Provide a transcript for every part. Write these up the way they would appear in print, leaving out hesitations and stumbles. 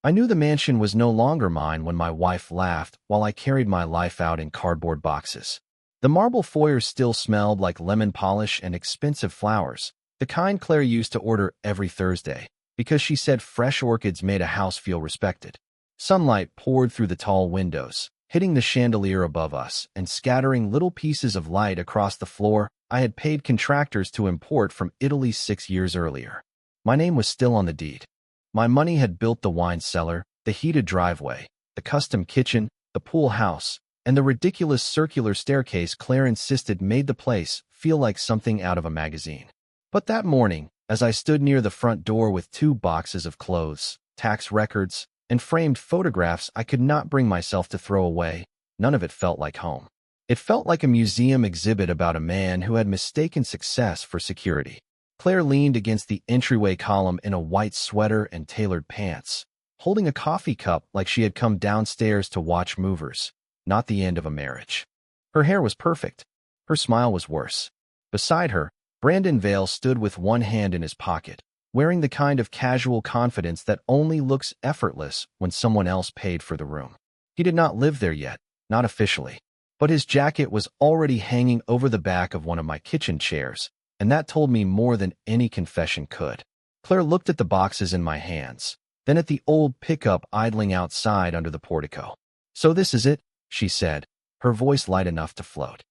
I knew the mansion was no longer mine when my wife laughed while I carried my life out in cardboard boxes. The marble foyer still smelled like lemon polish and expensive flowers, the kind Claire used to order every Thursday, because she said fresh orchids made a house feel respected. Sunlight poured through the tall windows, hitting the chandelier above us and scattering little pieces of light across the floor I had paid contractors to import from Italy 6 years earlier. My name was still on the deed. My money had built the wine cellar, the heated driveway, the custom kitchen, the pool house, and the ridiculous circular staircase Claire insisted made the place feel like something out of a magazine. But that morning, as I stood near the front door with 2 boxes of clothes, tax records, and framed photographs I could not bring myself to throw away, none of it felt like home. It felt like a museum exhibit about a man who had mistaken success for security. Claire leaned against the entryway column in a white sweater and tailored pants, holding a coffee cup like she had come downstairs to watch movers, not the end of a marriage. Her hair was perfect. Her smile was worse. Beside her, Brandon Vale stood with one hand in his pocket, wearing the kind of casual confidence that only looks effortless when someone else paid for the room. He did not live there yet, not officially, but his jacket was already hanging over the back of one of my kitchen chairs, and that told me more than any confession could. Claire looked at the boxes in my hands, then at the old pickup idling outside under the portico. "So this is it," she said, her voice light enough to float.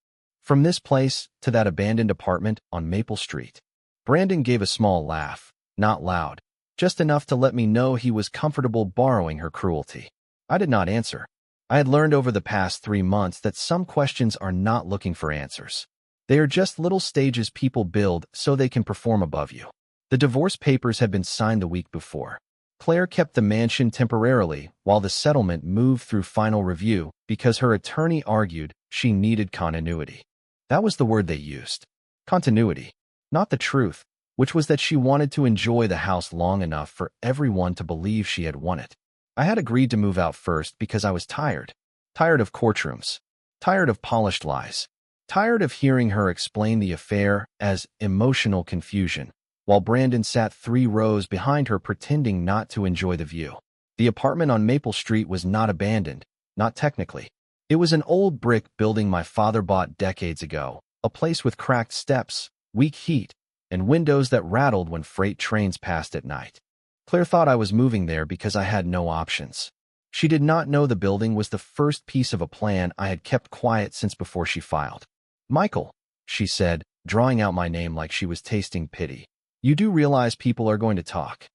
"From this place to that abandoned apartment on Maple Street." Brandon gave a small laugh, not loud, just enough to let me know he was comfortable borrowing her cruelty. I did not answer. I had learned over the past 3 months that some questions are not looking for answers. They are just little stages people build so they can perform above you. The divorce papers had been signed the week before. Claire kept the mansion temporarily while the settlement moved through final review because her attorney argued she needed continuity. That was the word they used. Continuity. Not the truth, which was that she wanted to enjoy the house long enough for everyone to believe she had won it. I had agreed to move out first because I was tired. Tired of courtrooms. Tired of polished lies. Tired of hearing her explain the affair as emotional confusion, while Brandon sat 3 rows behind her pretending not to enjoy the view. The apartment on Maple Street was not abandoned, not technically. It was an old brick building my father bought decades ago, a place with cracked steps, weak heat, and windows that rattled when freight trains passed at night. Claire thought I was moving there because I had no options. She did not know the building was the first piece of a plan I had kept quiet since before she filed. "Michael," she said, drawing out my name like she was tasting pity. "You do realize people are going to talk."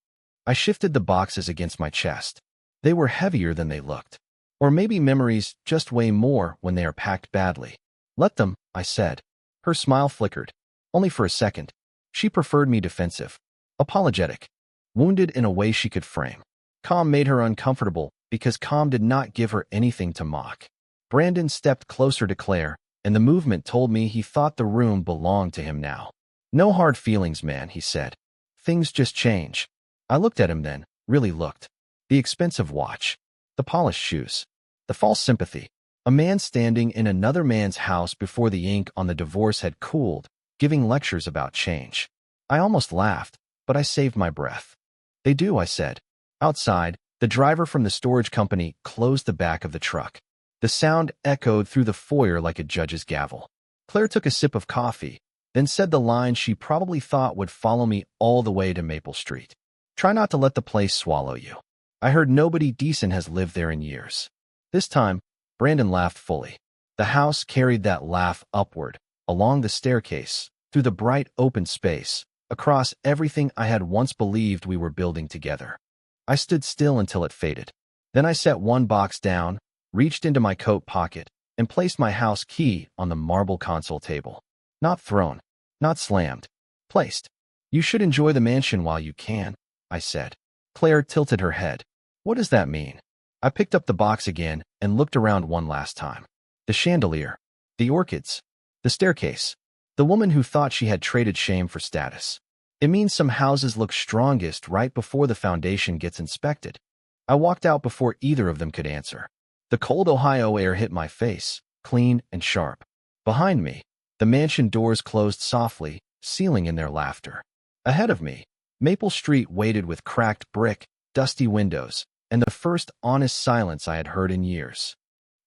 I shifted the boxes against my chest. They were heavier than they looked. Or maybe memories just weigh more when they are packed badly. "Let them," I said. Her smile flickered. Only for a second. She preferred me defensive. Apologetic. Wounded in a way she could frame. Calm made her uncomfortable because calm did not give her anything to mock. Brandon stepped closer to Claire, and the movement told me he thought the room belonged to him now. "No hard feelings, man," he said. "Things just change." I looked at him then, really looked. The expensive watch. The polished shoes. The false sympathy. A man standing in another man's house before the ink on the divorce had cooled, giving lectures about change. I almost laughed, but I saved my breath. "They do," I said. Outside, the driver from the storage company closed the back of the truck. The sound echoed through the foyer like a judge's gavel. Claire took a sip of coffee, then said the line she probably thought would follow me all the way to Maple Street. "Try not to let the place swallow you. I heard nobody decent has lived there in years." This time, Brandon laughed fully. The house carried that laugh upward, along the staircase, through the bright open space, across everything I had once believed we were building together. I stood still until it faded. Then I set one box down, reached into my coat pocket, and placed my house key on the marble console table. Not thrown, not slammed. Placed. "You should enjoy the mansion while you can," I said. Claire tilted her head. "What does that mean?" I picked up the box again and looked around one last time. The chandelier. The orchids. The staircase. The woman who thought she had traded shame for status. It means some houses look strongest right before the foundation gets inspected. I walked out before either of them could answer. The cold Ohio air hit my face, clean and sharp. Behind me, the mansion doors closed softly, sealing in their laughter. Ahead of me, Maple Street waited with cracked brick, dusty windows, and the first honest silence I had heard in years.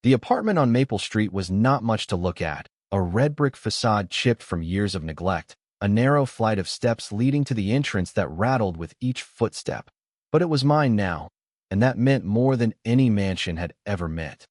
The apartment on Maple Street was not much to look at, a red brick facade chipped from years of neglect, a narrow flight of steps leading to the entrance that rattled with each footstep. But it was mine now, and that meant more than any mansion had ever meant.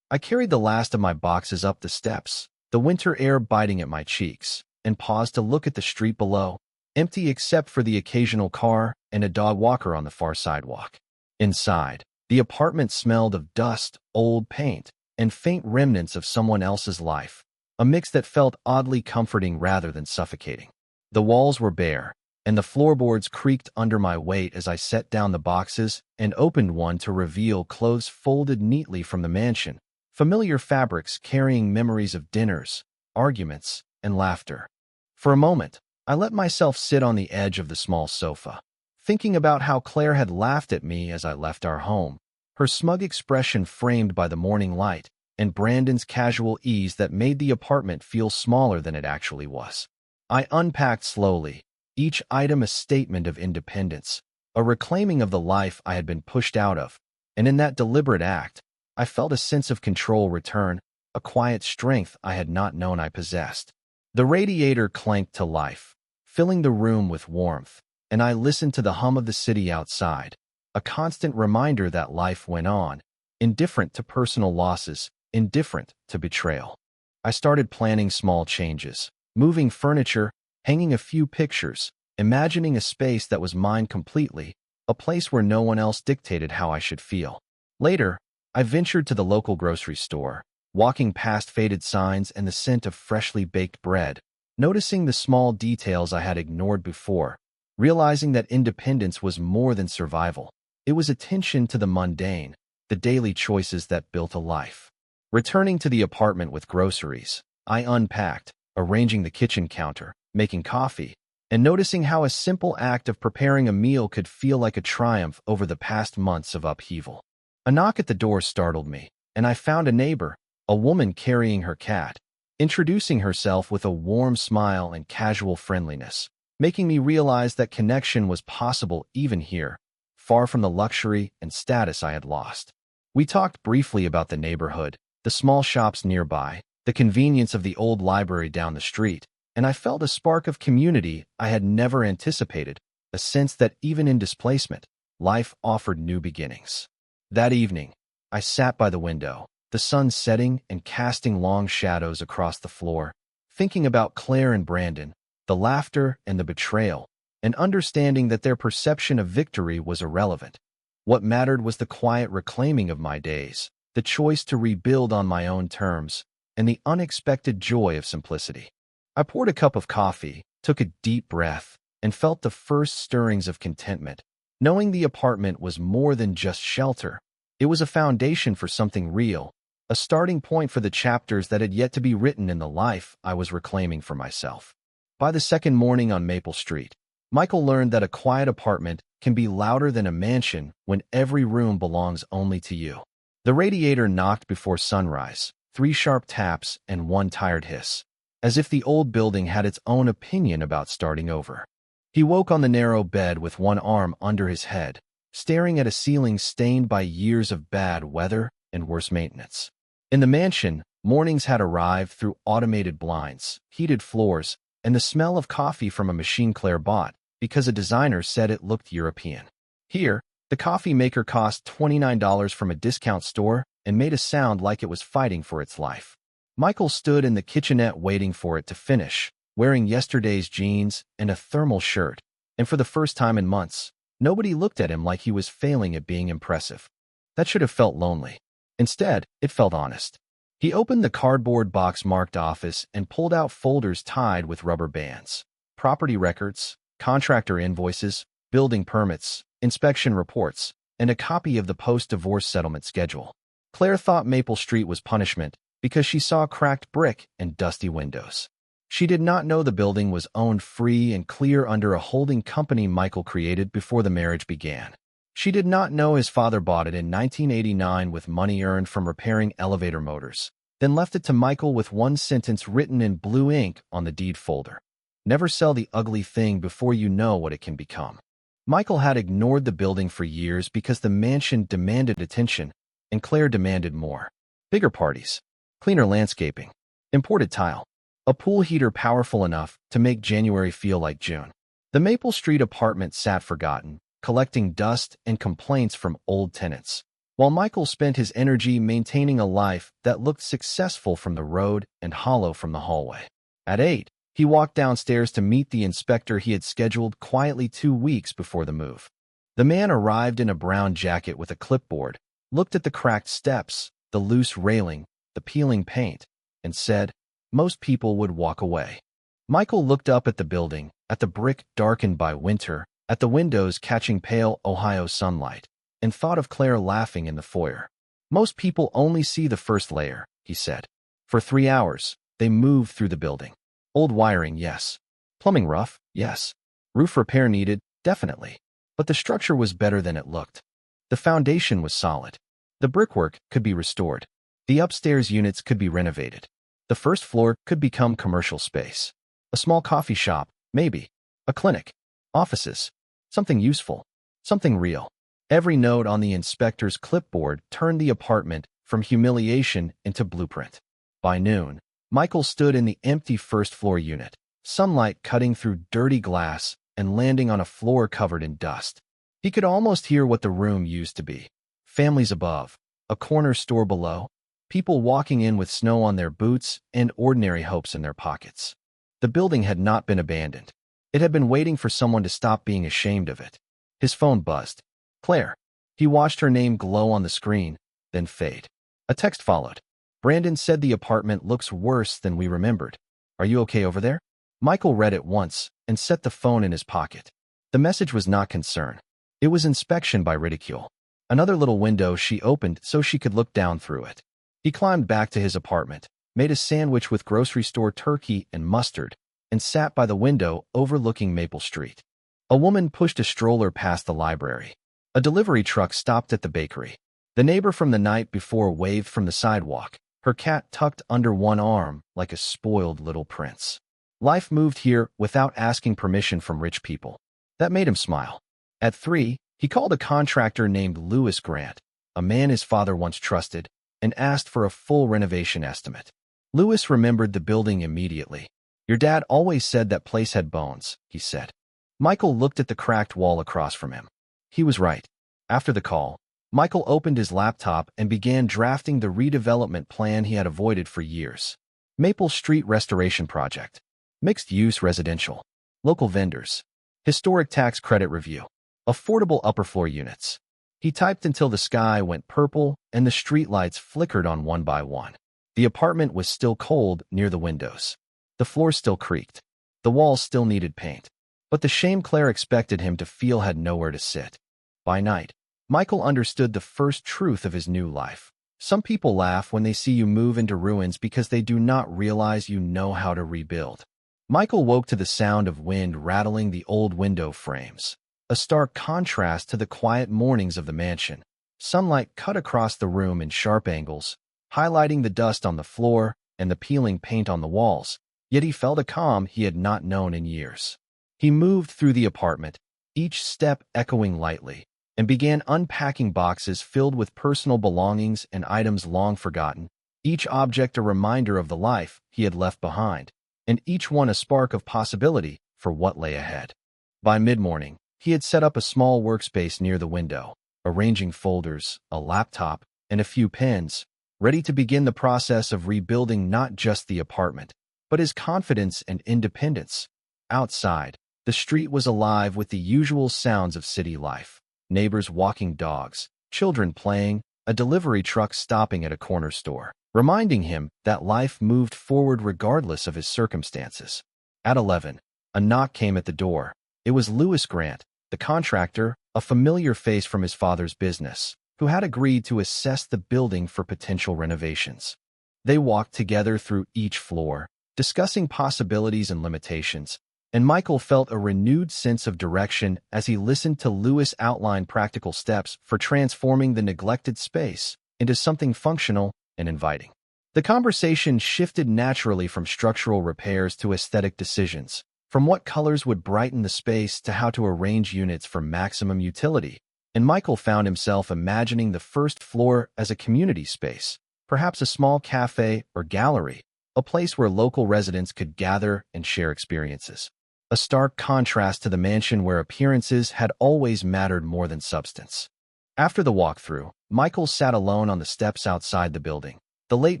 I carried the last of my boxes up the steps, the winter air biting at my cheeks, and paused to look at the street below, empty except for the occasional car and a dog walker on the far sidewalk. Inside, the apartment smelled of dust, old paint, and faint remnants of someone else's life, a mix that felt oddly comforting rather than suffocating. The walls were bare, and the floorboards creaked under my weight as I set down the boxes and opened one to reveal clothes folded neatly from the mansion, familiar fabrics carrying memories of dinners, arguments, and laughter. For a moment, I let myself sit on the edge of the small sofa, thinking about how Claire had laughed at me as I left our home, her smug expression framed by the morning light, and Brandon's casual ease that made the apartment feel smaller than it actually was. I unpacked slowly, each item a statement of independence, a reclaiming of the life I had been pushed out of, and in that deliberate act, I felt a sense of control return, a quiet strength I had not known I possessed. The radiator clanked to life, filling the room with warmth, and I listened to the hum of the city outside, a constant reminder that life went on, indifferent to personal losses, indifferent to betrayal. I started planning small changes, moving furniture, hanging a few pictures, imagining a space that was mine completely, a place where no one else dictated how I should feel. Later, I ventured to the local grocery store, walking past faded signs and the scent of freshly baked bread, noticing the small details I had ignored before, realizing that independence was more than survival. It was attention to the mundane, the daily choices that built a life. Returning to the apartment with groceries, I unpacked, arranging the kitchen counter, making coffee, and noticing how a simple act of preparing a meal could feel like a triumph over the past months of upheaval. A knock at the door startled me, and I found a neighbor, a woman carrying her cat, introducing herself with a warm smile and casual friendliness, making me realize that connection was possible even here, far from the luxury and status I had lost. We talked briefly about the neighborhood, the small shops nearby, the convenience of the old library down the street, and I felt a spark of community I had never anticipated, a sense that even in displacement, life offered new beginnings. That evening, I sat by the window, the sun setting and casting long shadows across the floor, thinking about Claire and Brandon, the laughter and the betrayal, and understanding that their perception of victory was irrelevant. What mattered was the quiet reclaiming of my days, the choice to rebuild on my own terms, and the unexpected joy of simplicity. I poured a cup of coffee, took a deep breath, and felt the first stirrings of contentment, knowing the apartment was more than just shelter. It was a foundation for something real, a starting point for the chapters that had yet to be written in the life I was reclaiming for myself. By the second morning on Maple Street, Michael learned that a quiet apartment can be louder than a mansion when every room belongs only to you. The radiator knocked before sunrise, 3 sharp taps and 1 tired hiss, as if the old building had its own opinion about starting over. He woke on the narrow bed with one arm under his head, staring at a ceiling stained by years of bad weather and worse maintenance. In the mansion, mornings had arrived through automated blinds, heated floors, and the smell of coffee from a machine Claire bought because a designer said it looked European. Here, the coffee maker cost $29 from a discount store and made a sound like it was fighting for its life. Michael stood in the kitchenette waiting for it to finish, wearing yesterday's jeans and a thermal shirt, and for the first time in months, nobody looked at him like he was failing at being impressive. That should have felt lonely. Instead, it felt honest. He opened the cardboard box marked office and pulled out folders tied with rubber bands. Property records, contractor invoices, building permits, inspection reports, and a copy of the post-divorce settlement schedule. Claire thought Maple Street was punishment because she saw cracked brick and dusty windows. She did not know the building was owned free and clear under a holding company Michael created before the marriage began. She did not know his father bought it in 1989 with money earned from repairing elevator motors, then left it to Michael with one sentence written in blue ink on the deed folder. Never sell the ugly thing before you know what it can become. Michael had ignored the building for years because the mansion demanded attention, and Claire demanded more. Bigger parties, cleaner landscaping, imported tile, a pool heater powerful enough to make January feel like June. The Maple Street apartment sat forgotten, collecting dust and complaints from old tenants, while Michael spent his energy maintaining a life that looked successful from the road and hollow from the hallway. At 8, he walked downstairs to meet the inspector he had scheduled quietly 2 weeks before the move. The man arrived in a brown jacket with a clipboard, looked at the cracked steps, the loose railing, the peeling paint, and said, "Most people would walk away." Michael looked up at the building, at the brick darkened by winter, at the windows catching pale Ohio sunlight, and thought of Claire laughing in the foyer. "Most people only see the first layer," he said. For 3 hours, they moved through the building. Old wiring, yes. Plumbing rough, yes. Roof repair needed, definitely. But the structure was better than it looked. The foundation was solid. The brickwork could be restored. The upstairs units could be renovated. The first floor could become commercial space. A small coffee shop, maybe. A clinic. Offices. Something useful. Something real. Every note on the inspector's clipboard turned the apartment from humiliation into blueprint. By noon, Michael stood in the empty first-floor unit, sunlight cutting through dirty glass and landing on a floor covered in dust. He could almost hear what the room used to be. Families above, a corner store below, people walking in with snow on their boots and ordinary hopes in their pockets. The building had not been abandoned. It had been waiting for someone to stop being ashamed of it. His phone buzzed. Claire. He watched her name glow on the screen, then fade. A text followed. "Brandon said the apartment looks worse than we remembered. Are you okay over there?" Michael read it once and set the phone in his pocket. The message was not concern. It was inspection by ridicule. Another little window she opened so she could look down through it. He climbed back to his apartment, made a sandwich with grocery store turkey and mustard, and sat by the window overlooking Maple Street. A woman pushed a stroller past the library. A delivery truck stopped at the bakery. The neighbor from the night before waved from the sidewalk, her cat tucked under one arm like a spoiled little prince. Life moved here without asking permission from rich people. That made him smile. At 3, he called a contractor named Lewis Grant, a man his father once trusted, and asked for a full renovation estimate. Lewis remembered the building immediately. "Your dad always said that place had bones," he said. Michael looked at the cracked wall across from him. He was right. After the call, Michael opened his laptop and began drafting the redevelopment plan he had avoided for years. Maple Street Restoration Project. Mixed-use residential. Local vendors. Historic tax credit review. Affordable upper-floor units. He typed until the sky went purple and the streetlights flickered on one by one. The apartment was still cold near the windows. The floor still creaked. The walls still needed paint. But the shame Claire expected him to feel had nowhere to sit. By night, Michael understood the first truth of his new life. Some people laugh when they see you move into ruins because they do not realize you know how to rebuild. Michael woke to the sound of wind rattling the old window frames, a stark contrast to the quiet mornings of the mansion. Sunlight cut across the room in sharp angles, highlighting the dust on the floor and the peeling paint on the walls, yet he felt a calm he had not known in years. He moved through the apartment, each step echoing lightly, and began unpacking boxes filled with personal belongings and items long forgotten, each object a reminder of the life he had left behind, and each one a spark of possibility for what lay ahead. By mid-morning, he had set up a small workspace near the window, arranging folders, a laptop, and a few pens, ready to begin the process of rebuilding not just the apartment, but his confidence and independence. Outside, the street was alive with the usual sounds of city life. Neighbors walking dogs, children playing, a delivery truck stopping at a corner store, reminding him that life moved forward regardless of his circumstances. At 11, a knock came at the door. It was Lewis Grant, the contractor, a familiar face from his father's business, who had agreed to assess the building for potential renovations. They walked together through each floor, discussing possibilities and limitations, and Michael felt a renewed sense of direction as he listened to Lewis outline practical steps for transforming the neglected space into something functional and inviting. The conversation shifted naturally from structural repairs to aesthetic decisions, from what colors would brighten the space to how to arrange units for maximum utility. And Michael found himself imagining the first floor as a community space, perhaps a small cafe or gallery, a place where local residents could gather and share experiences. A stark contrast to the mansion where appearances had always mattered more than substance. After the walkthrough, Michael sat alone on the steps outside the building, the late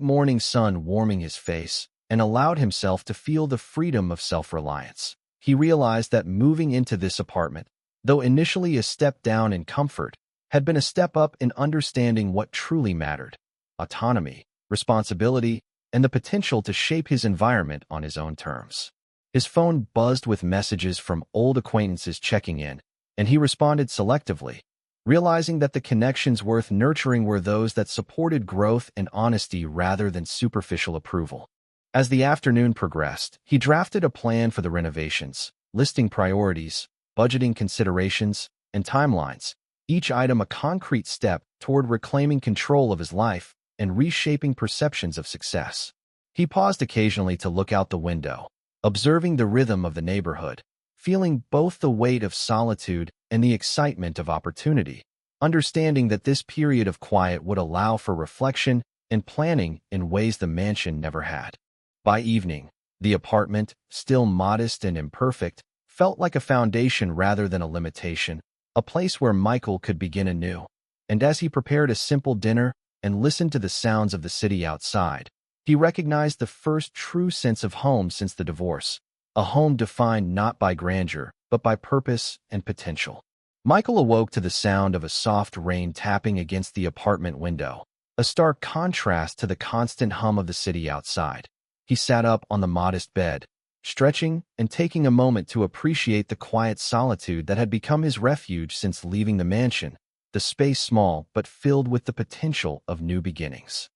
morning sun warming his face, and allowed himself to feel the freedom of self-reliance. He realized that moving into this apartment, though initially a step down in comfort, had been a step up in understanding what truly mattered: autonomy, responsibility, and the potential to shape his environment on his own terms. His phone buzzed with messages from old acquaintances checking in, and he responded selectively, realizing that the connections worth nurturing were those that supported growth and honesty rather than superficial approval. As the afternoon progressed, he drafted a plan for the renovations, listing priorities, budgeting considerations, and timelines, each item a concrete step toward reclaiming control of his life and reshaping perceptions of success. He paused occasionally to look out the window, observing the rhythm of the neighborhood, feeling both the weight of solitude and the excitement of opportunity, understanding that this period of quiet would allow for reflection and planning in ways the mansion never had. By evening, the apartment, still modest and imperfect, felt like a foundation rather than a limitation, a place where Michael could begin anew. And as he prepared a simple dinner and listened to the sounds of the city outside, he recognized the first true sense of home since the divorce, a home defined not by grandeur, but by purpose and potential. Michael awoke to the sound of a soft rain tapping against the apartment window, a stark contrast to the constant hum of the city outside. He sat up on the modest bed, stretching and taking a moment to appreciate the quiet solitude that had become his refuge since leaving the mansion, the space small but filled with the potential of new beginnings.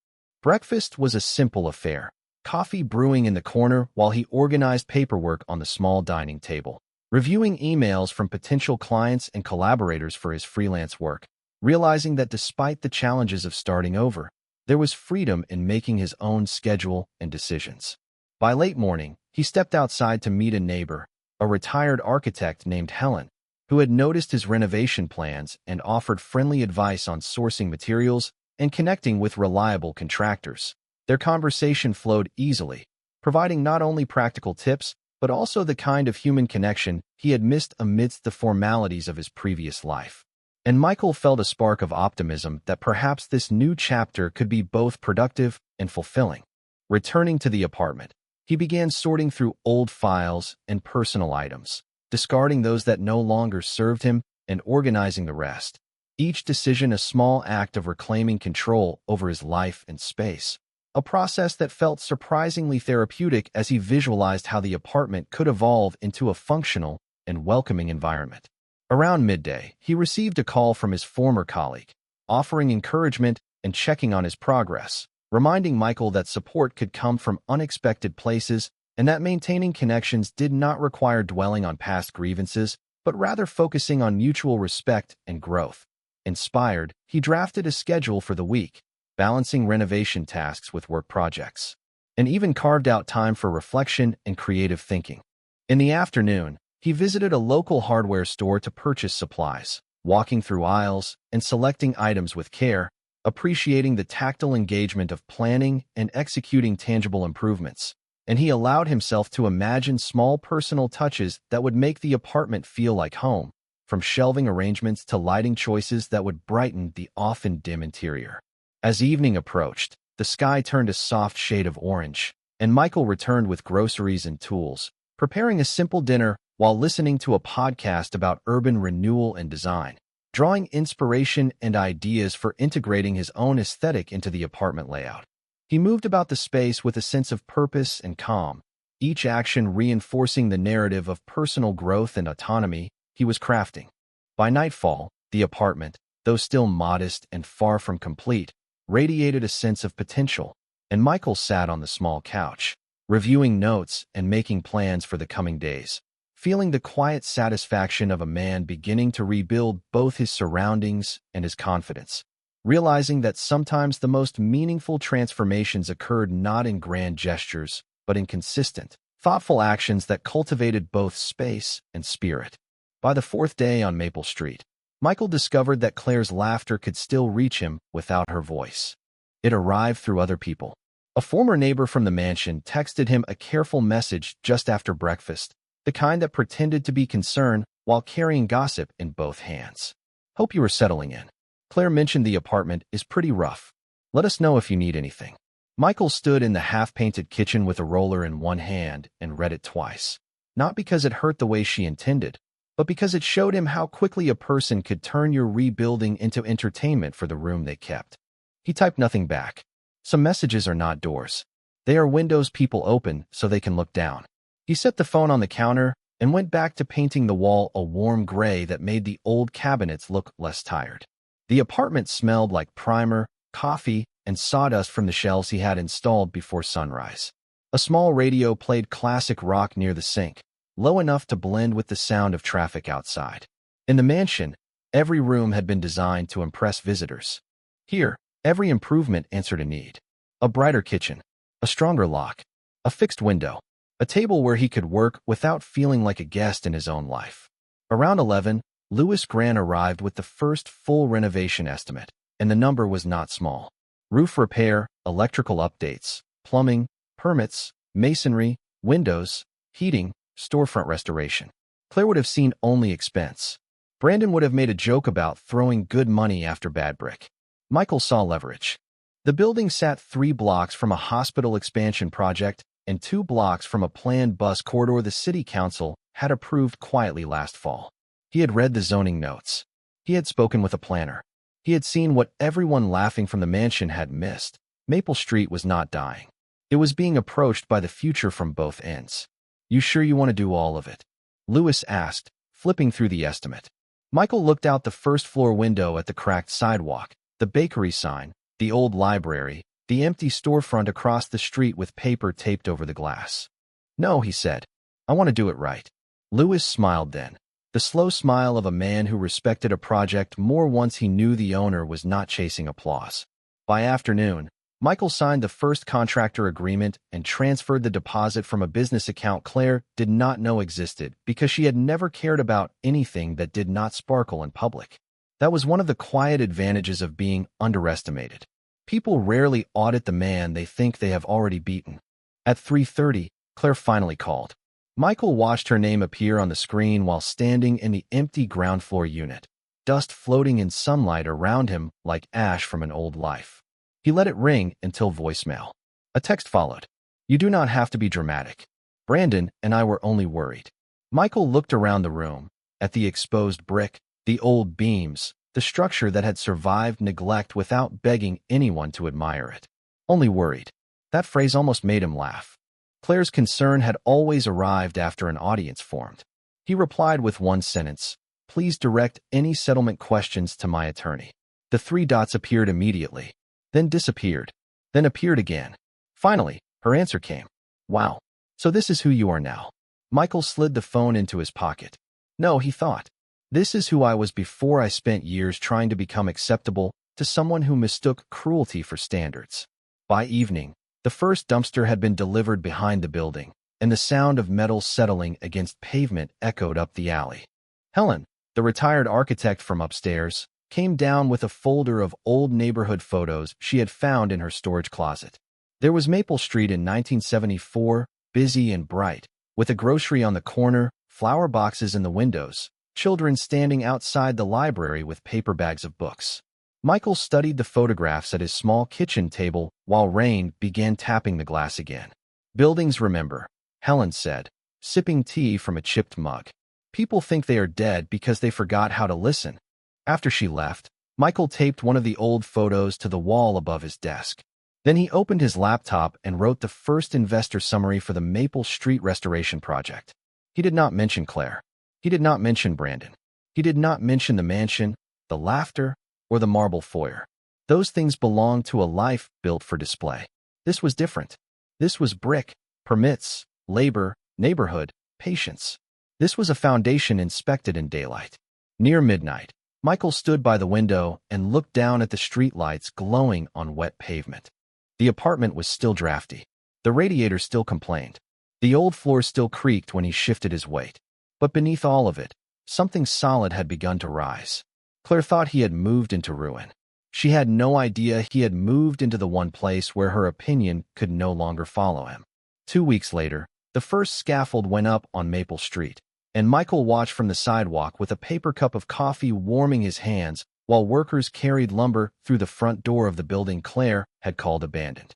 Breakfast was a simple affair, coffee brewing in the corner while he organized paperwork on the small dining table, reviewing emails from potential clients and collaborators for his freelance work, realizing that despite the challenges of starting over, there was freedom in making his own schedule and decisions. By late morning, he stepped outside to meet a neighbor, a retired architect named Helen, who had noticed his renovation plans and offered friendly advice on sourcing materials and connecting with reliable contractors. Their conversation flowed easily, providing not only practical tips, but also the kind of human connection he had missed amidst the formalities of his previous life. And Michael felt a spark of optimism that perhaps this new chapter could be both productive and fulfilling. Returning to the apartment, he began sorting through old files and personal items, discarding those that no longer served him and organizing the rest, each decision a small act of reclaiming control over his life and space, a process that felt surprisingly therapeutic as he visualized how the apartment could evolve into a functional and welcoming environment. Around midday, he received a call from his former colleague, offering encouragement and checking on his progress, reminding Michael that support could come from unexpected places and that maintaining connections did not require dwelling on past grievances, but rather focusing on mutual respect and growth. Inspired, he drafted a schedule for the week, balancing renovation tasks with work projects, and even carved out time for reflection and creative thinking. In the afternoon, he visited a local hardware store to purchase supplies, walking through aisles and selecting items with care, appreciating the tactile engagement of planning and executing tangible improvements. And he allowed himself to imagine small personal touches that would make the apartment feel like home, from shelving arrangements to lighting choices that would brighten the often dim interior. As evening approached, the sky turned a soft shade of orange, and Michael returned with groceries and tools, preparing a simple dinner while listening to a podcast about urban renewal and design, drawing inspiration and ideas for integrating his own aesthetic into the apartment layout. He moved about the space with a sense of purpose and calm, each action reinforcing the narrative of personal growth and autonomy he was crafting. By nightfall, the apartment, though still modest and far from complete, radiated a sense of potential, and Michael sat on the small couch, reviewing notes and making plans for the coming days, feeling the quiet satisfaction of a man beginning to rebuild both his surroundings and his confidence, realizing that sometimes the most meaningful transformations occurred not in grand gestures, but in consistent, thoughtful actions that cultivated both space and spirit. By the fourth day on Maple Street, Michael discovered that Claire's laughter could still reach him without her voice. It arrived through other people. A former neighbor from the mansion texted him a careful message just after breakfast, the kind that pretended to be concerned while carrying gossip in both hands. "Hope you are settling in. Claire mentioned the apartment is pretty rough. Let us know if you need anything." Michael stood in the half-painted kitchen with a roller in one hand and read it twice. Not because it hurt the way she intended, but because it showed him how quickly a person could turn your rebuilding into entertainment for the room they kept. He typed nothing back. Some messages are not doors. They are windows people open so they can look down. He set the phone on the counter and went back to painting the wall a warm gray that made the old cabinets look less tired. The apartment smelled like primer, coffee, and sawdust from the shelves he had installed before sunrise. A small radio played classic rock near the sink, low enough to blend with the sound of traffic outside. In the mansion, every room had been designed to impress visitors. Here, every improvement answered a need. A brighter kitchen, a stronger lock, a fixed window, a table where he could work without feeling like a guest in his own life. Around 11, Louis Grant arrived with the first full renovation estimate, and the number was not small. Roof repair, electrical updates, plumbing, permits, masonry, windows, heating, storefront restoration. Claire would have seen only expense. Brandon would have made a joke about throwing good money after bad brick. Michael saw leverage. The building sat 3 blocks from a hospital expansion project and 2 blocks from a planned bus corridor the city council had approved quietly last fall. He had read the zoning notes. He had spoken with a planner. He had seen what everyone laughing from the mansion had missed. Maple Street was not dying. It was being approached by the future from both ends. "You sure you want to do all of it?" Louis asked, flipping through the estimate. Michael looked out the first-floor window at the cracked sidewalk, the bakery sign, the old library, the empty storefront across the street with paper taped over the glass. "No," he said. "I want to do it right." Louis smiled then, the slow smile of a man who respected a project more once he knew the owner was not chasing applause. By afternoon, Michael signed the first contractor agreement and transferred the deposit from a business account Claire did not know existed because she had never cared about anything that did not sparkle in public. That was one of the quiet advantages of being underestimated. People rarely audit the man they think they have already beaten. At 3:30, Claire finally called. Michael watched her name appear on the screen while standing in the empty ground floor unit, dust floating in sunlight around him like ash from an old life. He let it ring until voicemail. A text followed. "You do not have to be dramatic. Brandon and I were only worried." Michael looked around the room, at the exposed brick, the old beams, the structure that had survived neglect without begging anyone to admire it. Only worried. That phrase almost made him laugh. Claire's concern had always arrived after an audience formed. He replied with one sentence, "Please direct any settlement questions to my attorney." The 3 dots appeared immediately, then disappeared, then appeared again. Finally, her answer came. "Wow. So this is who you are now." Michael slid the phone into his pocket. No, he thought. This is who I was before I spent years trying to become acceptable to someone who mistook cruelty for standards. By evening, the first dumpster had been delivered behind the building, and the sound of metal settling against pavement echoed up the alley. Helen, the retired architect from upstairs, came down with a folder of old neighborhood photos she had found in her storage closet. There was Maple Street in 1974, busy and bright, with a grocery on the corner, flower boxes in the windows, children standing outside the library with paper bags of books. Michael studied the photographs at his small kitchen table while rain began tapping the glass again. "Buildings remember," Helen said, sipping tea from a chipped mug. "People think they are dead because they forgot how to listen." After she left, Michael taped one of the old photos to the wall above his desk. Then he opened his laptop and wrote the first investor summary for the Maple Street restoration project. He did not mention Claire. He did not mention Brandon. He did not mention the mansion, the laughter, or the marble foyer. Those things belonged to a life built for display. This was different. This was brick, permits, labor, neighborhood, patience. This was a foundation inspected in daylight. Near midnight, Michael stood by the window and looked down at the streetlights glowing on wet pavement. The apartment was still drafty. The radiator still complained. The old floor still creaked when he shifted his weight. But beneath all of it, something solid had begun to rise. Claire thought he had moved into ruin. She had no idea he had moved into the one place where her opinion could no longer follow him. 2 weeks later, the first scaffold went up on Maple Street, and Michael watched from the sidewalk with a paper cup of coffee warming his hands while workers carried lumber through the front door of the building Claire had called abandoned.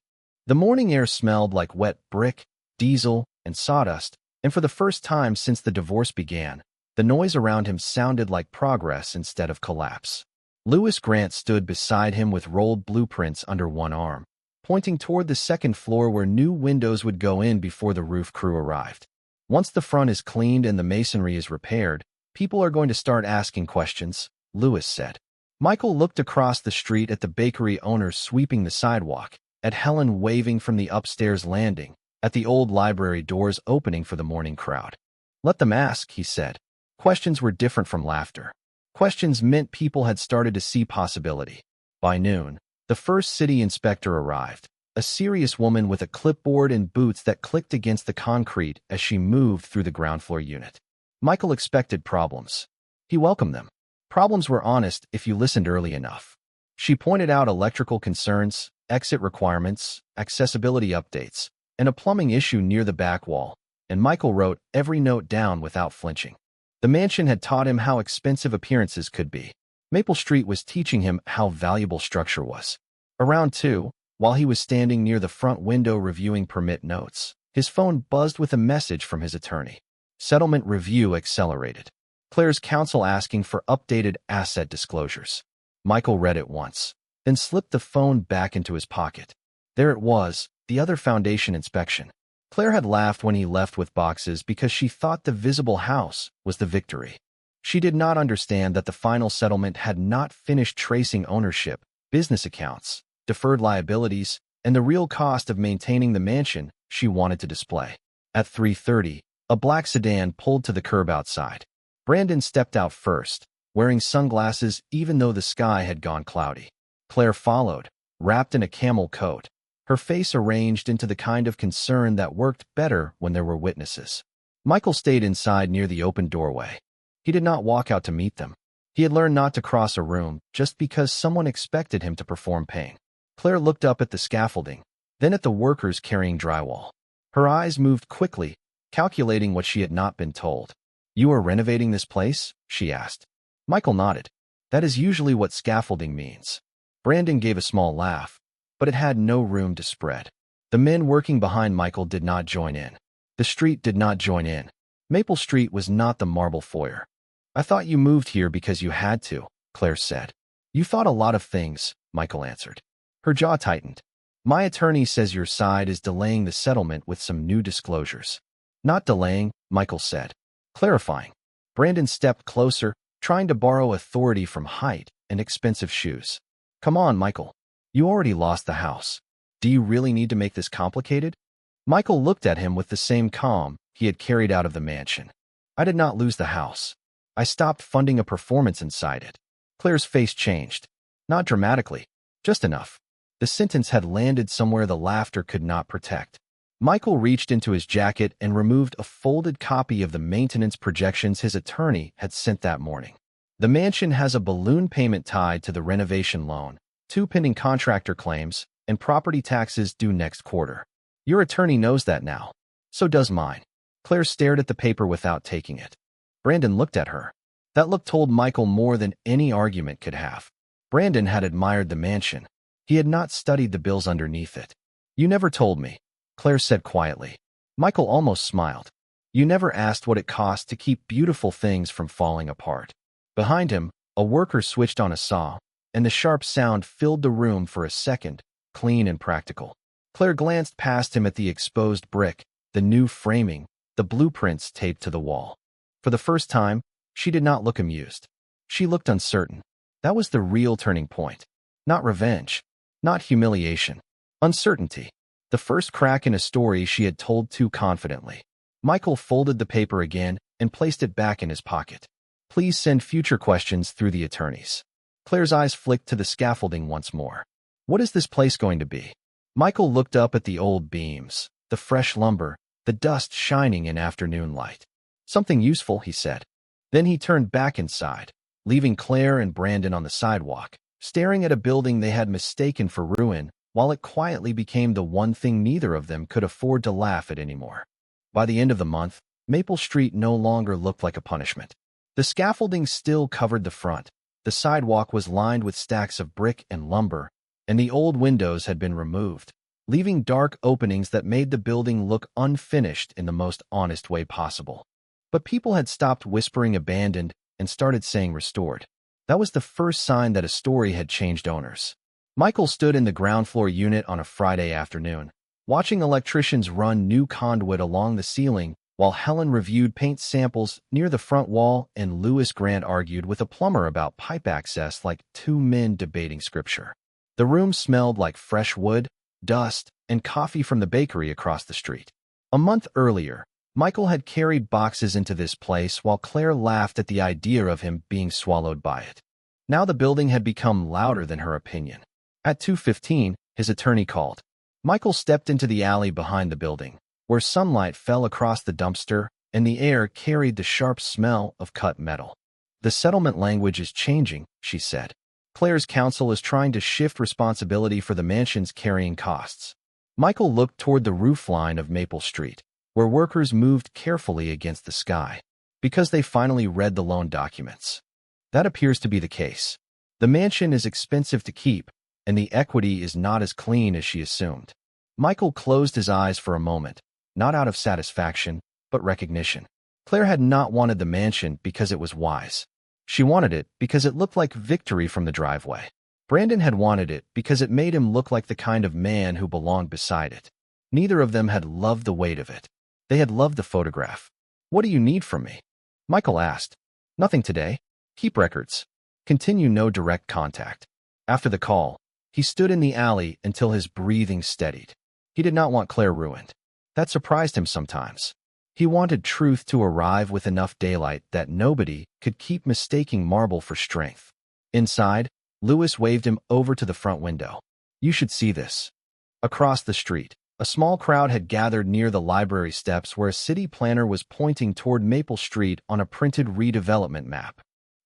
The morning air smelled like wet brick, diesel, and sawdust, and for the first time since the divorce began, the noise around him sounded like progress instead of collapse. Lewis Grant stood beside him with rolled blueprints under one arm, pointing toward the second floor where new windows would go in before the roof crew arrived. Once the front is cleaned and the masonry is repaired, people are going to start asking questions, Lewis said. Michael looked across the street at the bakery owner sweeping the sidewalk, at Helen waving from the upstairs landing, at the old library doors opening for the morning crowd. Let them ask, he said. Questions were different from laughter. Questions meant people had started to see possibility. By noon, the first city inspector arrived, a serious woman with a clipboard and boots that clicked against the concrete as she moved through the ground floor unit. Michael expected problems. He welcomed them. Problems were honest if you listened early enough. She pointed out electrical concerns, exit requirements, accessibility updates, and a plumbing issue near the back wall, and Michael wrote every note down without flinching. The mansion had taught him how expensive appearances could be. Maple Street was teaching him how valuable structure was. Around 2, while he was standing near the front window reviewing permit notes, his phone buzzed with a message from his attorney. Settlement review accelerated. Claire's counsel asking for updated asset disclosures. Michael read it once, then slipped the phone back into his pocket. There it was, the other foundation inspection. Claire had laughed when he left with boxes because she thought the visible house was the victory. She did not understand that the final settlement had not finished tracing ownership, business accounts, deferred liabilities, and the real cost of maintaining the mansion she wanted to display. At 3:30, a black sedan pulled to the curb outside. Brandon stepped out first, wearing sunglasses even though the sky had gone cloudy. Claire followed, wrapped in a camel coat, her face arranged into the kind of concern that worked better when there were witnesses. Michael stayed inside near the open doorway. He did not walk out to meet them. He had learned not to cross a room just because someone expected him to perform pain. Claire looked up at the scaffolding, then at the workers carrying drywall. Her eyes moved quickly, calculating what she had not been told. "You are renovating this place?" she asked. Michael nodded. "That is usually what scaffolding means." Brandon gave a small laugh, but it had no room to spread. The men working behind Michael did not join in. The street did not join in. Maple Street was not the marble foyer. "I thought you moved here because you had to," Claire said. "You thought a lot of things," Michael answered. Her jaw tightened. "My attorney says your side is delaying the settlement with some new disclosures." "Not delaying," Michael said. "Clarifying." Brandon stepped closer, trying to borrow authority from height and expensive shoes. "Come on, Michael. You already lost the house. Do you really need to make this complicated?" Michael looked at him with the same calm he had carried out of the mansion. "I did not lose the house. I stopped funding a performance inside it." Claire's face changed. Not dramatically, just enough. The sentence had landed somewhere the laughter could not protect. Michael reached into his jacket and removed a folded copy of the maintenance projections his attorney had sent that morning. "The mansion has a balloon payment tied to the renovation loan, 2 pending contractor claims, and property taxes due next quarter. Your attorney knows that now. So does mine." Claire stared at the paper without taking it. Brandon looked at her. That look told Michael more than any argument could have. Brandon had admired the mansion. He had not studied the bills underneath it. "You never told me," Claire said quietly. Michael almost smiled. "You never asked what it cost to keep beautiful things from falling apart." Behind him, a worker switched on a saw, and the sharp sound filled the room for a second, clean and practical. Claire glanced past him at the exposed brick, the new framing, the blueprints taped to the wall. For the first time, she did not look amused. She looked uncertain. That was the real turning point. Not revenge. Not humiliation. Uncertainty. The first crack in a story she had told too confidently. Michael folded the paper again and placed it back in his pocket. "Please send future questions through the attorneys." Claire's eyes flicked to the scaffolding once more. "What is this place going to be?" Michael looked up at the old beams, the fresh lumber, the dust shining in afternoon light. "Something useful," he said. Then he turned back inside, leaving Claire and Brandon on the sidewalk, staring at a building they had mistaken for ruin, while it quietly became the one thing neither of them could afford to laugh at anymore. By the end of the month, Maple Street no longer looked like a punishment. The scaffolding still covered the front, the sidewalk was lined with stacks of brick and lumber, and the old windows had been removed, leaving dark openings that made the building look unfinished in the most honest way possible. But people had stopped whispering abandoned and started saying restored. That was the first sign that a story had changed owners. Michael stood in the ground floor unit on a Friday afternoon, watching electricians run new conduit along the ceiling while Helen reviewed paint samples near the front wall and Louis Grant argued with a plumber about pipe access like two men debating scripture. The room smelled like fresh wood, dust, and coffee from the bakery across the street. A month earlier, Michael had carried boxes into this place while Claire laughed at the idea of him being swallowed by it. Now the building had become louder than her opinion. At 2:15, his attorney called. Michael stepped into the alley behind the building, where sunlight fell across the dumpster and the air carried the sharp smell of cut metal. "The settlement language is changing," she said. "Claire's counsel is trying to shift responsibility for the mansion's carrying costs." Michael looked toward the roofline of Maple Street, where workers moved carefully against the sky, because they finally read the loan documents. That appears to be the case. The mansion is expensive to keep, and the equity is not as clean as she assumed. Michael closed his eyes for a moment, not out of satisfaction, but recognition. Claire had not wanted the mansion because it was wise. She wanted it because it looked like victory from the driveway. Brandon had wanted it because it made him look like the kind of man who belonged beside it. Neither of them had loved the weight of it. They had loved the photograph. "What do you need from me?" Michael asked. "Nothing today. Keep records. Continue no direct contact." After the call, he stood in the alley until his breathing steadied. He did not want Claire ruined. That surprised him sometimes. He wanted truth to arrive with enough daylight that nobody could keep mistaking marble for strength. Inside, Louis waved him over to the front window. "You should see this." Across the street, a small crowd had gathered near the library steps where a city planner was pointing toward Maple Street on a printed redevelopment map.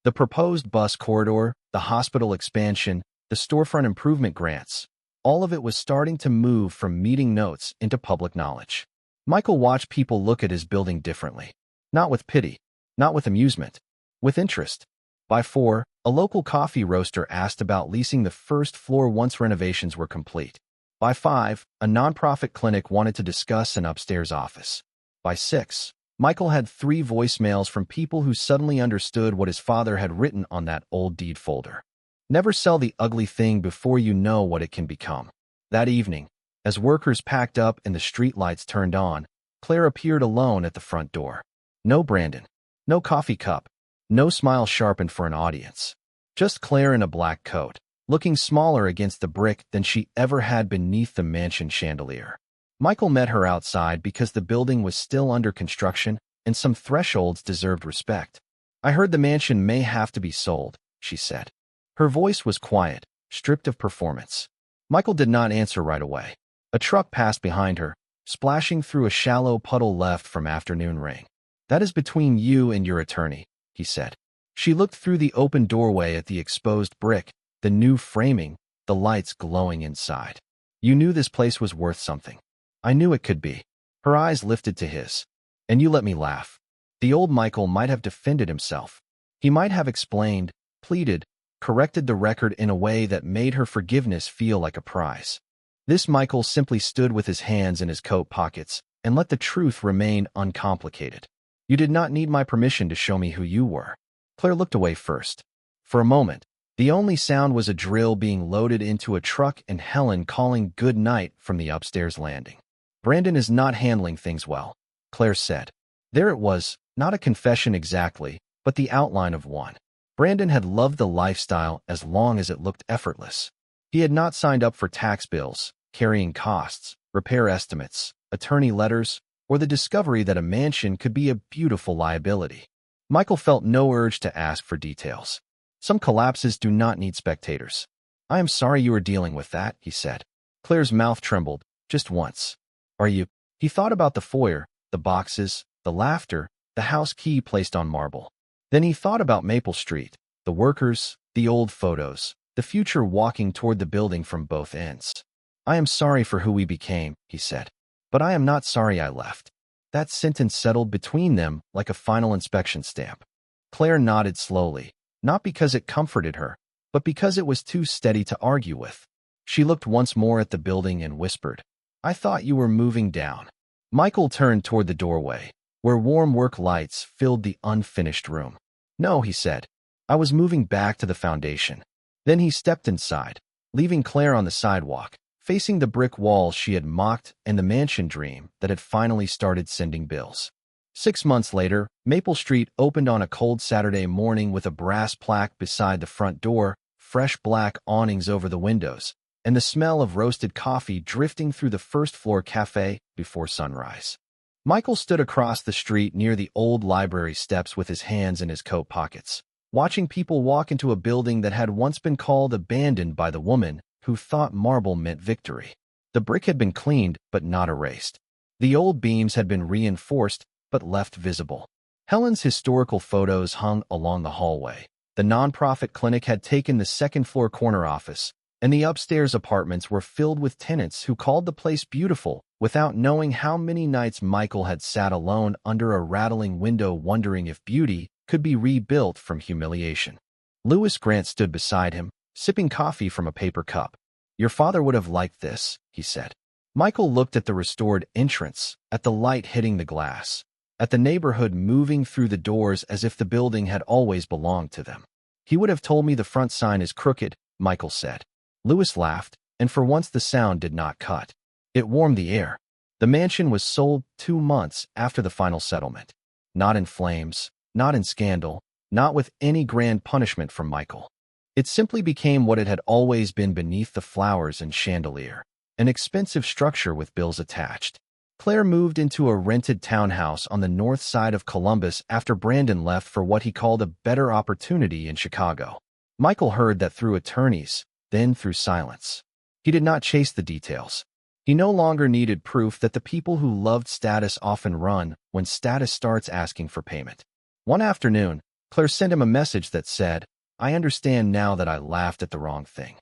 The proposed bus corridor, the hospital expansion, the storefront improvement grants, all of it was starting to move from meeting notes into public knowledge. Michael watched people look at his building differently. Not with pity, not with amusement, with interest. By 4, a local coffee roaster asked about leasing the first floor once renovations were complete. By 5, a nonprofit clinic wanted to discuss an upstairs office. By 6, Michael had 3 voicemails from people who suddenly understood what his father had written on that old deed folder. Never sell the ugly thing before you know what it can become. That evening, as workers packed up and the streetlights turned on, Claire appeared alone at the front door. No Brandon, no coffee cup, no smile sharpened for an audience. Just Claire in a black coat, looking smaller against the brick than she ever had beneath the mansion chandelier. Michael met her outside because the building was still under construction and some thresholds deserved respect. "I heard the mansion may have to be sold," she said. Her voice was quiet, stripped of performance. Michael did not answer right away. A truck passed behind her, splashing through a shallow puddle left from afternoon rain. "That is between you and your attorney," he said. She looked through the open doorway at the exposed brick, the new framing, the lights glowing inside. "You knew this place was worth something." "I knew it could be." Her eyes lifted to his. "And you let me laugh." The old Michael might have defended himself. He might have explained, pleaded, corrected the record in a way that made her forgiveness feel like a prize. This Michael simply stood with his hands in his coat pockets and let the truth remain uncomplicated. "You did not need my permission to show me who you were." Claire looked away first. For a moment, the only sound was a drill being loaded into a truck and Helen calling good night from the upstairs landing. "Brandon is not handling things well," Claire said. There it was, not a confession exactly, but the outline of one. Brandon had loved the lifestyle as long as it looked effortless. He had not signed up for tax bills, carrying costs, repair estimates, attorney letters, or the discovery that a mansion could be a beautiful liability. Michael felt no urge to ask for details. Some collapses do not need spectators. "I am sorry you are dealing with that," he said. Claire's mouth trembled, just once. "Are you?" He thought about the foyer, the boxes, the laughter, the house key placed on marble. Then he thought about Maple Street, the workers, the old photos, the future walking toward the building from both ends. "I am sorry for who we became," he said. "But I am not sorry I left." That sentence settled between them like a final inspection stamp. Claire nodded slowly, not because it comforted her, but because it was too steady to argue with. She looked once more at the building and whispered, "I thought you were moving down." Michael turned toward the doorway, where warm work lights filled the unfinished room. "No," he said. "I was moving back to the foundation." Then he stepped inside, leaving Claire on the sidewalk, facing the brick walls she had mocked and the mansion dream that had finally started sending bills. 6 months later, Maple Street opened on a cold Saturday morning with a brass plaque beside the front door, fresh black awnings over the windows, and the smell of roasted coffee drifting through the first-floor cafe before sunrise. Michael stood across the street near the old library steps with his hands in his coat pockets, watching people walk into a building that had once been called abandoned by the woman who thought marble meant victory. The brick had been cleaned, but not erased. The old beams had been reinforced, but left visible. Helen's historical photos hung along the hallway. The nonprofit clinic had taken the second-floor corner office, and the upstairs apartments were filled with tenants who called the place beautiful without knowing how many nights Michael had sat alone under a rattling window wondering if beauty could be rebuilt from humiliation. Lewis Grant stood beside him, sipping coffee from a paper cup. "Your father would have liked this," he said. Michael looked at the restored entrance, at the light hitting the glass, at the neighborhood moving through the doors as if the building had always belonged to them. "He would have told me the front sign is crooked," Michael said. Lewis laughed, and for once the sound did not cut. It warmed the air. The mansion was sold 2 months after the final settlement. Not in flames, not in scandal, not with any grand punishment from Michael. It simply became what it had always been beneath the flowers and chandelier, an expensive structure with bills attached. Claire moved into a rented townhouse on the north side of Columbus after Brandon left for what he called a better opportunity in Chicago. Michael heard that through attorneys, then through silence. He did not chase the details. He no longer needed proof that the people who loved status often run when status starts asking for payment. One afternoon, Claire sent him a message that said, "I understand now that I laughed at the wrong thing."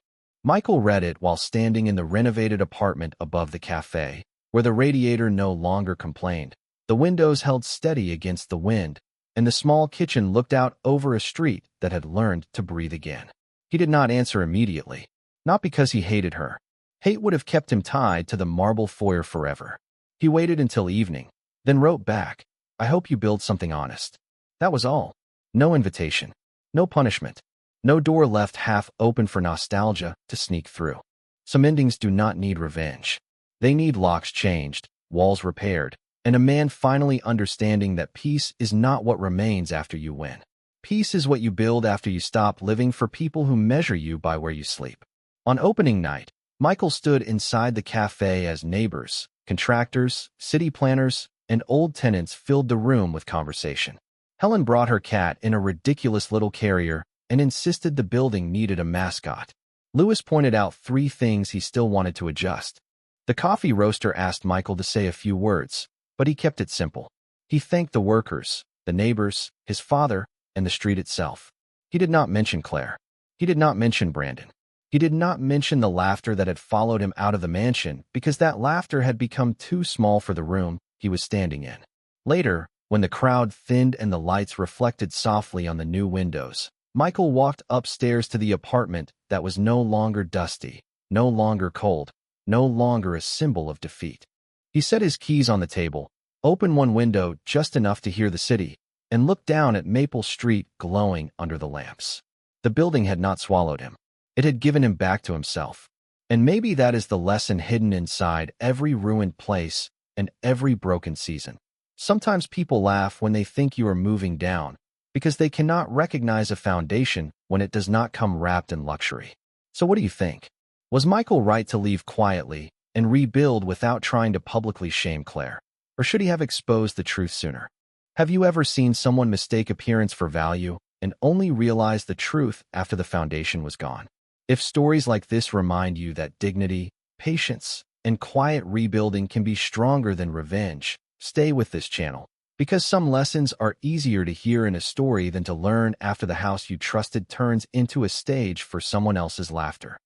Michael read it while standing in the renovated apartment above the cafe, where the radiator no longer complained. The windows held steady against the wind, and the small kitchen looked out over a street that had learned to breathe again. He did not answer immediately, not because he hated her. Hate would have kept him tied to the marble foyer forever. He waited until evening, then wrote back, "I hope you build something honest." That was all. No invitation. No punishment. No door left half open for nostalgia to sneak through. Some endings do not need revenge. They need locks changed, walls repaired, and a man finally understanding that peace is not what remains after you win. Peace is what you build after you stop living for people who measure you by where you sleep. On opening night, Michael stood inside the cafe as neighbors, contractors, city planners, and old tenants filled the room with conversation. Helen brought her cat in a ridiculous little carrier and insisted the building needed a mascot. Lewis pointed out 3 things he still wanted to adjust. The coffee roaster asked Michael to say a few words, but he kept it simple. He thanked the workers, the neighbors, his father, and the street itself. He did not mention Claire. He did not mention Brandon. He did not mention the laughter that had followed him out of the mansion because that laughter had become too small for the room he was standing in. Later, when the crowd thinned and the lights reflected softly on the new windows, Michael walked upstairs to the apartment that was no longer dusty, no longer cold, no longer a symbol of defeat. He set his keys on the table, opened one window just enough to hear the city, and looked down at Maple Street glowing under the lamps. The building had not swallowed him. It had given him back to himself. And maybe that is the lesson hidden inside every ruined place and every broken season. Sometimes people laugh when they think you are moving down, because they cannot recognize a foundation when it does not come wrapped in luxury. So what do you think? Was Michael right to leave quietly and rebuild without trying to publicly shame Claire? Or should he have exposed the truth sooner? Have you ever seen someone mistake appearance for value and only realize the truth after the foundation was gone? If stories like this remind you that dignity, patience, and quiet rebuilding can be stronger than revenge, stay with this channel, because some lessons are easier to hear in a story than to learn after the house you trusted turns into a stage for someone else's laughter.